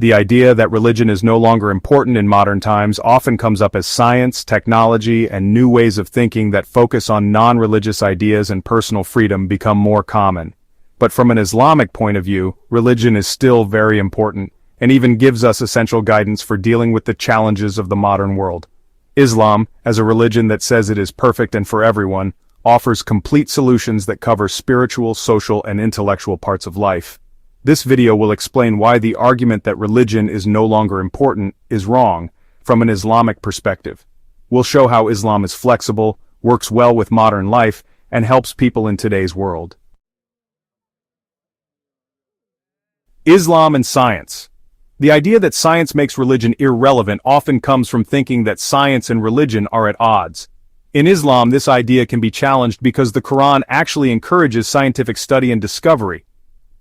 The idea that religion is no longer important in modern times often comes up as science, technology, and new ways of thinking that focus on non-religious ideas and personal freedom become more common. But from an Islamic point of view, religion is still very important, and even gives us essential guidance for dealing with the challenges of the modern world. Islam, as a religion that says it is perfect and for everyone, offers complete solutions that cover spiritual, social, and intellectual parts of life. This video will explain why the argument that religion is no longer important is wrong from an Islamic perspective. We'll show how Islam is flexible, works well with modern life, and helps people in today's world. Islam and science. The idea that science makes religion irrelevant often comes from thinking that science and religion are at odds. In Islam, this idea can be challenged because the Quran actually encourages scientific study and discovery.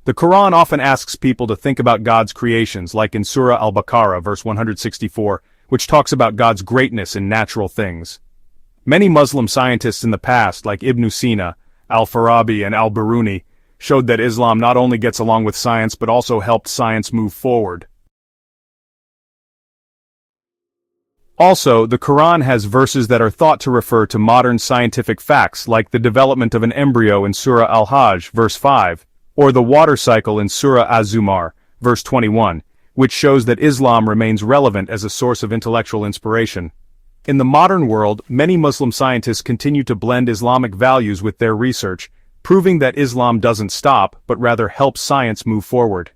The Quran often asks people to think about God's creations, like in Surah Al-Baqarah, verse 164, which talks about God's greatness in natural things. Many Muslim scientists in the past, like Ibn Sina, Al-Farabi, and Al-Biruni, showed that Islam not only gets along with science but also helped science move forward. Also, the Quran has verses that are thought to refer to modern scientific facts, like the development of an embryo in Surah Al-Hajj, verse 5, or the water cycle in Surah Az-Zumar, verse 21, which shows that Islam remains relevant as a source of intellectual inspiration. In the modern world, many Muslim scientists continue to blend Islamic values with their research, proving that Islam doesn't stop, but rather helps science move forward.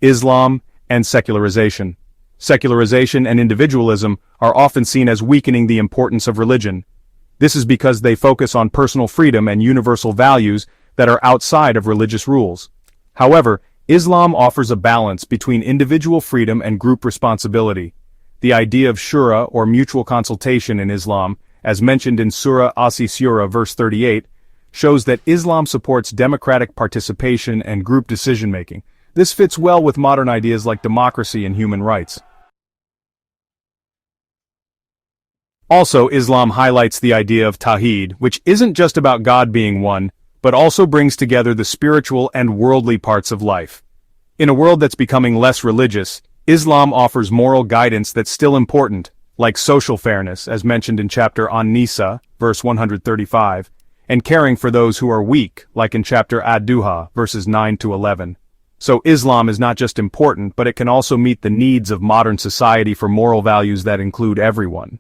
Islam and secularization. Secularization and individualism are often seen as weakening the importance of religion. This is because they focus on personal freedom and universal values that are outside of religious rules. However, Islam offers a balance between individual freedom and group responsibility. The idea of shura or mutual consultation in Islam, as mentioned in Surah As-Surah verse 38, shows that Islam supports democratic participation and group decision-making. This fits well with modern ideas like democracy and human rights. Also, Islam highlights the idea of Tawheed, which isn't just about God being one, but also brings together the spiritual and worldly parts of life. In a world that's becoming less religious, Islam offers moral guidance that's still important, like social fairness, as mentioned in chapter An-Nisa, verse 135, and caring for those who are weak, like in chapter Ad-Duha, verses 9 to 11. So Islam is not just important, but it can also meet the needs of modern society for moral values that include everyone.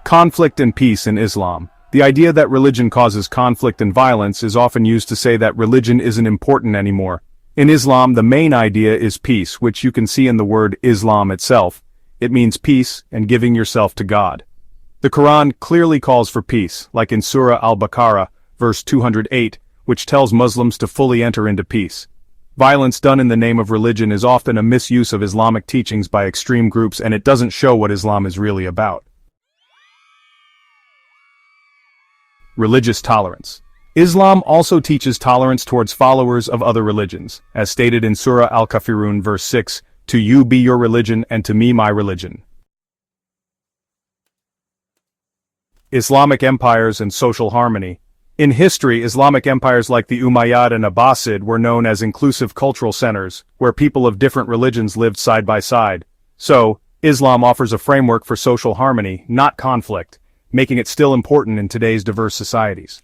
Conflict and peace in Islam. The idea that religion causes conflict and violence is often used to say that religion isn't important anymore. In Islam, the main idea is peace, which you can see in the word Islam itself. It means peace and giving yourself to God. The Quran clearly calls for peace, like in Surah Al-Baqarah, verse 208, which tells Muslims to fully enter into peace. Violence done in the name of religion is often a misuse of Islamic teachings by extreme groups, and it doesn't show what Islam is really about. Religious tolerance. Islam also teaches tolerance towards followers of other religions, as stated in Surah Al-Kafirun verse 6, "To you be your religion and to me my religion." Islamic empires and social harmony. In history, Islamic empires like the Umayyad and Abbasid were known as inclusive cultural centers, where people of different religions lived side by side. So, Islam offers a framework for social harmony, not conflict, making it still important in today's diverse societies.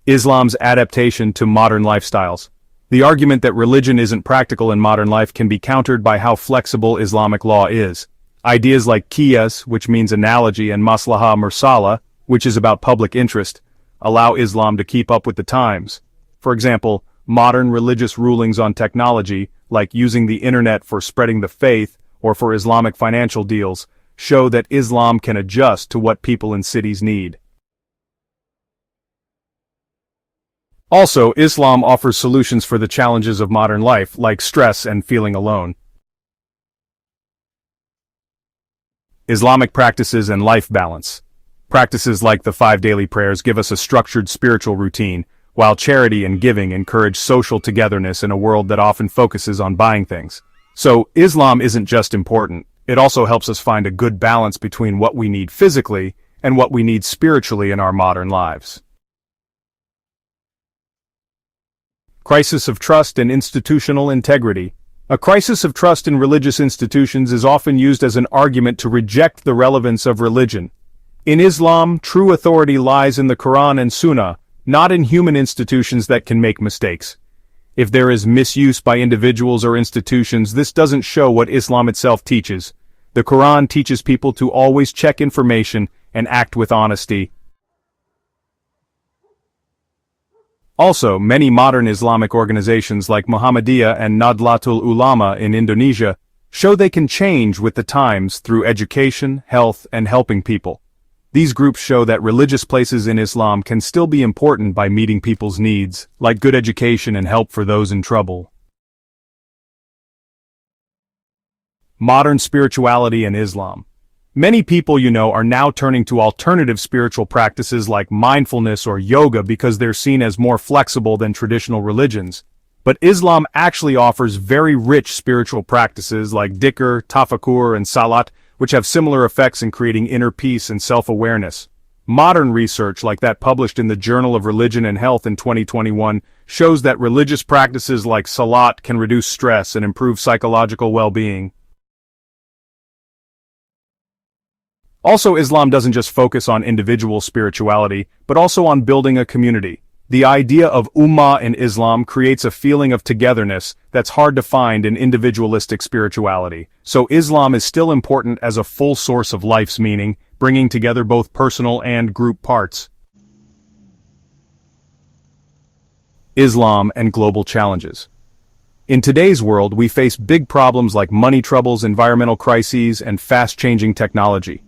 Islam's adaptation to modern lifestyles. The argument that religion isn't practical in modern life can be countered by how flexible Islamic law is. Ideas like qiyas, which means analogy, and maslaha mursala, which is about public interest, allow Islam to keep up with the times. For example, modern religious rulings on technology, like using the internet for spreading the faith or for Islamic financial deals, show that Islam can adjust to what people in cities need. Also, Islam offers solutions for the challenges of modern life, like stress and feeling alone. Islamic practices and life balance. Practices like the 5 daily prayers give us a structured spiritual routine, while charity and giving encourage social togetherness in a world that often focuses on buying things. So, Islam isn't just important, it also helps us find a good balance between what we need physically and what we need spiritually in our modern lives. Crisis of trust and institutional integrity. A crisis of trust in religious institutions is often used as an argument to reject the relevance of religion. In Islam, true authority lies in the Quran and Sunnah, not in human institutions that can make mistakes. If there is misuse by individuals or institutions, this doesn't show what Islam itself teaches. The Quran teaches people to always check information and act with honesty. Also, many modern Islamic organizations like Muhammadiyah and Nahdlatul Ulama in Indonesia show they can change with the times through education, health, and helping people. These groups show that religious places in Islam can still be important by meeting people's needs, like good education and help for those in trouble. Modern spirituality in Islam. Many people are now turning to alternative spiritual practices like mindfulness or yoga because they're seen as more flexible than traditional religions. But Islam actually offers very rich spiritual practices like dhikr, tafakkur, and salat, which have similar effects in creating inner peace and self-awareness. Modern research like that published in the Journal of Religion and Health in 2021 shows that religious practices like salat can reduce stress and improve psychological well-being. Also, Islam doesn't just focus on individual spirituality, but also on building a community. The idea of ummah in Islam creates a feeling of togetherness that's hard to find in individualistic spirituality. So Islam is still important as a full source of life's meaning, bringing together both personal and group parts. Islam and global challenges. In today's world, we face big problems like money troubles, environmental crises, and fast-changing technology.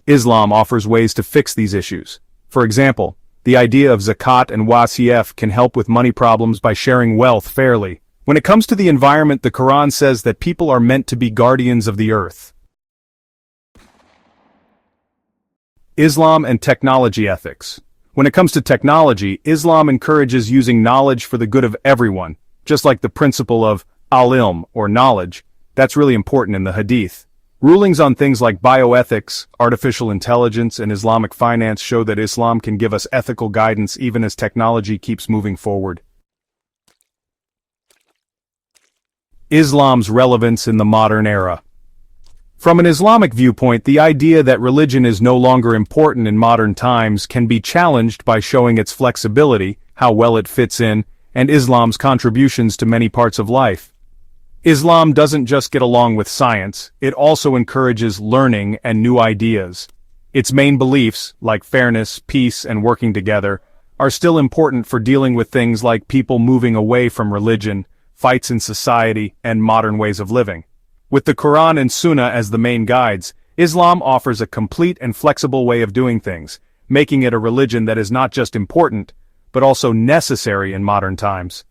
Islam offers ways to fix these issues. For example, the idea of zakat and wasiyah can help with money problems by sharing wealth fairly. When it comes to the environment, the Quran says that people are meant to be guardians of the earth. Islam and technology ethics. When it comes to technology, Islam encourages using knowledge for the good of everyone, just like the principle of al-ilm, or knowledge. That's really important in the Hadith. Rulings on things like bioethics, artificial intelligence, and Islamic finance show that Islam can give us ethical guidance even as technology keeps moving forward. Islam's relevance in the modern era. From an Islamic viewpoint, the idea that religion is no longer important in modern times can be challenged by showing its flexibility, how well it fits in, and Islam's contributions to many parts of life. Islam doesn't just get along with science, it also encourages learning and new ideas. Its main beliefs, like fairness, peace, and working together, are still important for dealing with things like people moving away from religion, fights in society, and modern ways of living. With the Quran and Sunnah as the main guides, Islam offers a complete and flexible way of doing things, making it a religion that is not just important, but also necessary in modern times.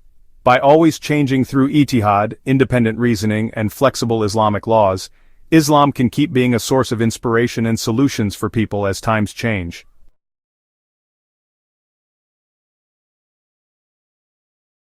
By always changing through ijtihad, independent reasoning, and flexible Islamic laws, Islam can keep being a source of inspiration and solutions for people as times change.